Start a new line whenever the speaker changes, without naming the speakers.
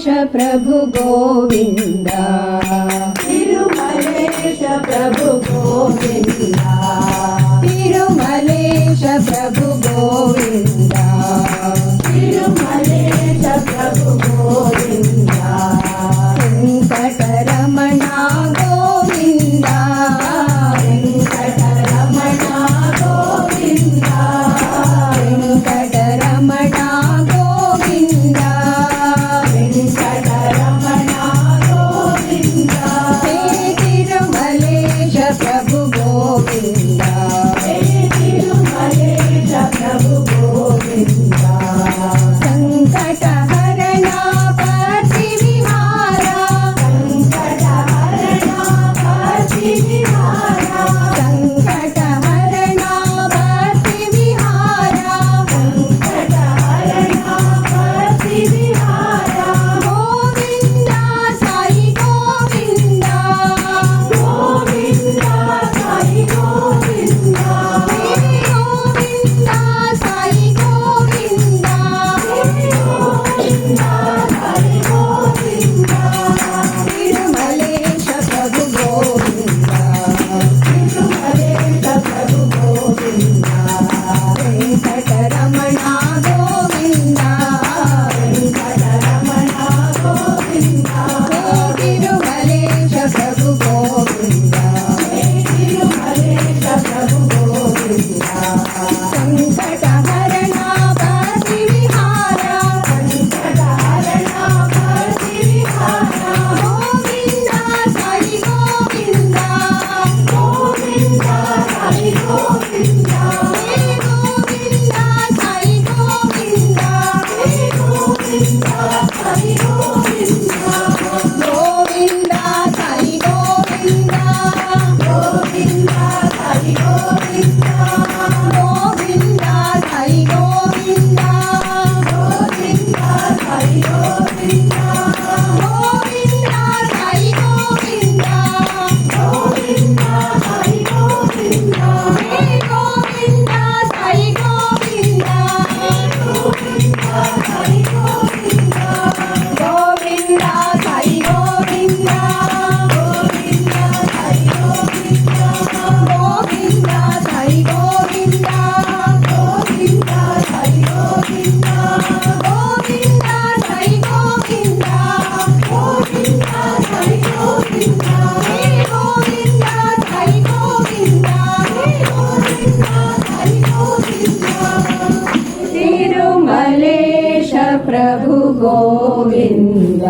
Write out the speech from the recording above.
प्रभु Govind
Tirumalesh प्रभु Govind
Tirumalesh प्रभु Govind
Tirumalesh प्रभु Govind
Venkataraman Govind
Venkataraman Govind
Venkataraman Govind
Venkataraman Govind
हे Tirumalesh प्रभु Govind
Tirumalesh प्रभु Govind
संकटहरणा प्रतिविहारा
संकटहरणा प्रतिविहारा
संकटहरणा प्रतिविहारा
संकटहरणा प्रतिविहारा
Govind Sai Govind
Govind Sai Govind
हे Govind Sai Govind
Govind Sai Govind
Tirumalesh प्रभु Govind
Tirumalesh प्रभु Govind
Venkataraman Govind
Venkataraman Govind
हे Tirumalesh प्रभु Govind
Tirumalesh प्रभु Govind
संकटहरणा प्रतिविहारा
संकटहरणा प्रतिविहारा
Govind Sai Govind
Govind Sai Govind
हे Govind Sai Govind
Govind Sai Govind
Govind Sai Govind
Govind Sai Govind
Govind Sai Govind
Govind Sai Govind
Govind Sai Govind
Govind Sai Govind
हे Govind Sai Govind
Govind Sai Govind
Govind Sai Govind
Govind Sai Govind
Govind Sai Govind
Govind Sai Govind
Govind Sai Govind
Govind Sai Govind
हे Govind Sai Govind
Govind Sai Govind
Tirumalesh प्रभु Govind